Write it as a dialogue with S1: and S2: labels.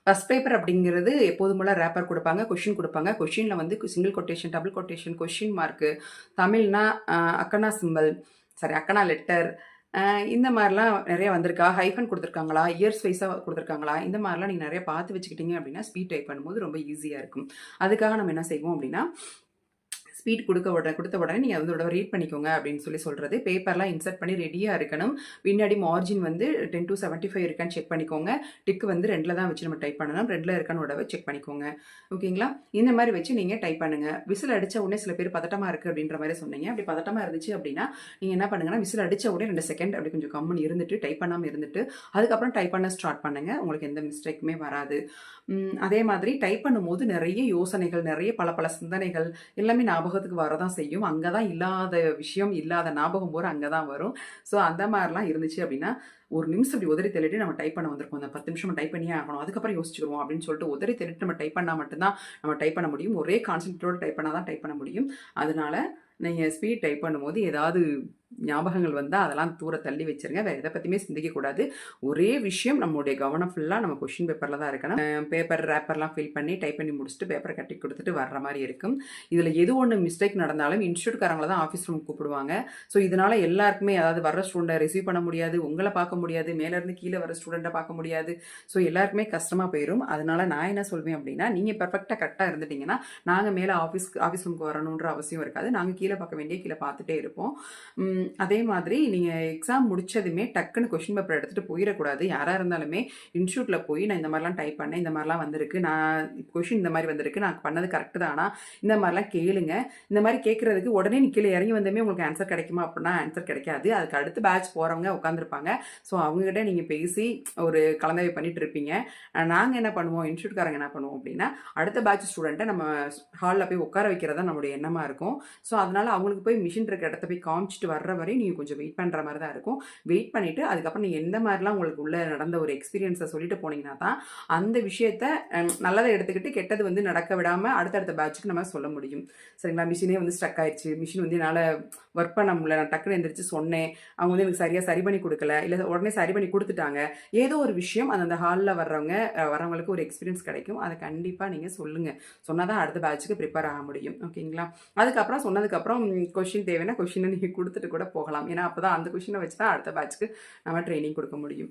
S1: First paper அப்படிங்கிறது எப்போதும் போல ரேப்பர் குடுப்பாங்க, கொஸ்டின் குடுப்பாங்க. கொஸ்டின்ல வந்து single quotation, double quotation, question mark, தமிழ்னா அக்கன்னா சிம்பல், சாரி அக்கன்னா லெட்டர், இந்த மாரிலாம் நெறைய வந்திருக்கா, ஹைஃபன் குடுத்துருக்காங்களா, இயர்ஸ் வைஸா குடுத்துருக்காங்களா, இந்த மாரிலாம் நீங்க நெறைய பார்த்து வச்சுக்கிட்டீங்க அப்படின்னா, ஸ்பீட் டைப் பண்ணும்போது ரொம்ப ஈஸியா இருக்கும். அதுக்காக நம்ம என்ன செய்வோம் அப்படின்னா, ஸ்பீட் கொடுத்த உடனே நீங்க அதோட ரீட் பண்ணிக்கோங்க அப்படின்னு சொல்றது. பேப்பர்லாம் இன்சர்ட் பண்ணி ரெடியா இருக்கணும். பின்னாடி மார்ஜின் வந்து 10-75 இருக்கான்னு செக் பண்ணிக்கோங்க. டிக் வந்து 2ல தான் வச்சு நம்ம டைப் பண்ணணும். 2ல இருக்கான்னு ஒரு செக் பண்ணிக்கோங்க. ஓகேங்களா? இந்த மாதிரி வச்சு நீங்க டைப் பண்ணுங்க. விசில் அடிச்ச உடனே சில பேர் பதட்டமா இருக்கு அப்படின்ற மாதிரி சொன்னீங்க. அப்படி பதட்டமா இருந்துச்சு அப்படின்னா நீங்க என்ன பண்ணுங்கன்னா, விசில் அடிச்ச உடனே 2 செகண்ட் அப்படி கொஞ்சம் கம்முன்னு இருந்துட்டு டைப் பண்ணாம இருந்துட்டு அதுக்கப்புறம் டைப் பண்ண ஸ்டார்ட் பண்ணுங்க. உங்களுக்கு எந்த மிஸ்டேக்குமே வராது. அதே மாதிரி டைப் பண்ணும்போது நிறைய யோசனைகள், நிறைய பல பல சிந்தனைகள் எல்லாமே ஞாபகத்துக்கு வரதான் செய்யும். அங்க தான் இல்லாத விஷயம், இல்லாத ஞாபகம் பூரா அங்க தான் வரும். ஸோ அந்த மாரிலாம் இருந்துச்சு அப்படின்னா, ஒரு நிமிஷம் இப்படி உதறி தள்ளிட்டு நம்ம டைப் பண்ண வந்திருக்கோம். அந்த 10 நிமிஷம் நம்ம டைப் பண்ணியே ஆகணும். அதுக்கப்புறம் யோசிச்சுக்குருவோம் அப்படின்னு சொல்லிட்டு உதறி தள்ளிட்டு நம்ம டைப் பண்ணா மட்டும் தான் நம்ம டைப் பண்ண முடியும். ஒரே கான்சென்ட்ரேட்டோட டைப் பண்ணா தான் டைப் பண்ண முடியும். அதனால நீங்க ஸ்பீட் டைப் பண்ணும்போது ஏதாவது ஞாபகங்கள் வந்தா அதெல்லாம் தூர தள்ளி வச்சிருங்க. வேற எத பத்தியுமே சிந்திக்கக்கூடாது. ஒரே விஷயம் நம்மளுடைய கவனம் ஃபுல்லா நம்ம கொஸ்டின் பேப்பர்ல தான் இருக்கணும். பேப்பர் ரேப்பர்லாம் ஃபில் பண்ணி டைப் பண்ணி முடிச்சுட்டு பேப்பரை கட்டி கொடுத்துட்டு வர்ற மாதிரி இருக்கும். இதுல எது ஒண்ணு மிஸ்டேக் நடந்தாலும் இன்ஸ்டியூட்காரங்கள தான் ஆஃபீஸ் ரூம் கூப்பிடுவாங்க. ஸோ இதனால எல்லாருக்குமே, அதாவது வர்ற ஸ்டூடெண்ட்டை ரிசீவ் பண்ண முடியாது, உங்களை பார்க்க முடியாது, மேல இருந்து கீழே வர ஸ்டூடெண்ட்டை பார்க்க முடியாது. ஸோ எல்லாருக்குமே கஷ்டமா போயிடும். அதனால நான் என்ன சொல்வேன் அப்படின்னா, நீங்க பெர்ஃபெக்ட்டா கரெக்டா இருந்துட்டீங்கன்னா நாங்க மேல ஆஃபீஸ் ரூமுக்கு வரணுன்ற அவசியம் இருக்காது. நாங்க கீழே பார்க்க வேண்டிய கீழே பார்த்துட்டே இருப்போம். அதே மாதிரி நீங்கள் எக்ஸாம் முடிச்சதுமே டக்குன்னு கொஷின் பேப்பர் எடுத்துகிட்டு போயிடக்கூடாது. யாராக இருந்தாலுமே இன்ஸ்டியூட்டில் போய் நான் இந்த மாதிரிலாம் டைப் பண்ணேன், இந்த மாதிரிலாம் வந்திருக்கு, நான் கொஷின் இந்த மாதிரி வந்திருக்கு, நான் பண்ணது கரெக்டு தானா, இந்த மாதிரிலாம் கேளுங்க. இந்த மாதிரி கேட்குறதுக்கு உடனே நீ கீழே இறங்கி வந்தமே உங்களுக்கு ஆன்சர் கிடைக்குமா அப்படின்னா ஆன்சர் கிடைக்காது. அதுக்கு அடுத்த பேட்ச் போகிறவங்க உட்காந்துருப்பாங்க. ஸோ அவங்ககிட்ட நீங்கள் பேசி ஒரு கலந்தாய்வு பண்ணிட்டு இருப்பீங்க. நாங்கள் என்ன பண்ணுவோம், இன்ஸ்டியூட்காரங்க என்ன பண்ணுவோம் அப்படின்னா, அடுத்த பேட்ச் ஸ்டூடெண்ட்டை நம்ம ஹாலில் போய் உட்கார வைக்கிறதா நம்மளுடைய எண்ணமாக இருக்கும். ஸோ அதனால அவங்களுக்கு போய் மிஷின் இருக்க இடத்த போய் காமிச்சிட்டு வர்ற வரை நீங்கள் கொஞ்சம் வெயிட் பண்ணுற மாதிரி தான் இருக்கும். வெயிட் பண்ணிவிட்டு அதுக்கப்புறம் நீங்கள் எந்த மாதிரிலாம் உங்களுக்கு உள்ள நடந்த ஒரு எக்ஸ்பீரியன்ஸை சொல்லிட்டு போனீங்கன்னா தான் அந்த விஷயத்த நல்லதை எடுத்துக்கிட்டு கெட்டது வந்து நடக்க விடாமல் அடுத்தடுத்த பேட்சுக்கு நம்ம சொல்ல முடியும். சரிங்களா? மிஷினே வந்து ஸ்ட்ரக் ஆயிடுச்சு, மிஷின் வந்து என்னால் ஒர்க் பண்ண முடியல, நான் டக்குன்னு எந்திரிச்சு சொன்னேன், அவங்க வந்து எனக்கு சரியாக சரி பண்ணி கொடுக்கல, இல்லை உடனே சரி பண்ணி கொடுத்துட்டாங்க, ஏதோ ஒரு விஷயம் அந்த ஹாலில் வரவங்களுக்கு ஒரு எக்ஸ்பீரியன்ஸ் கிடைக்கும். அதை கண்டிப்பாக நீங்கள் சொல்லுங்கள். சொன்னால் தான் அடுத்த பேட்சுக்கு ப்ரிப்பேர் ஆக முடியும். ஓகேங்களா? அதுக்கப்புறம் சொன்னதுக்கப்புறம் கொஷின் தேவைன்னா கொஷினை நீங்கள் கொடுத்துட்டு கூட போகலாம். ஏன்னா அப்போ தான் அந்த கொஷினை வச்சு தான் அடுத்த பேட்சுக்கு நம்ம ட்ரைனிங் கொடுக்க முடியும்.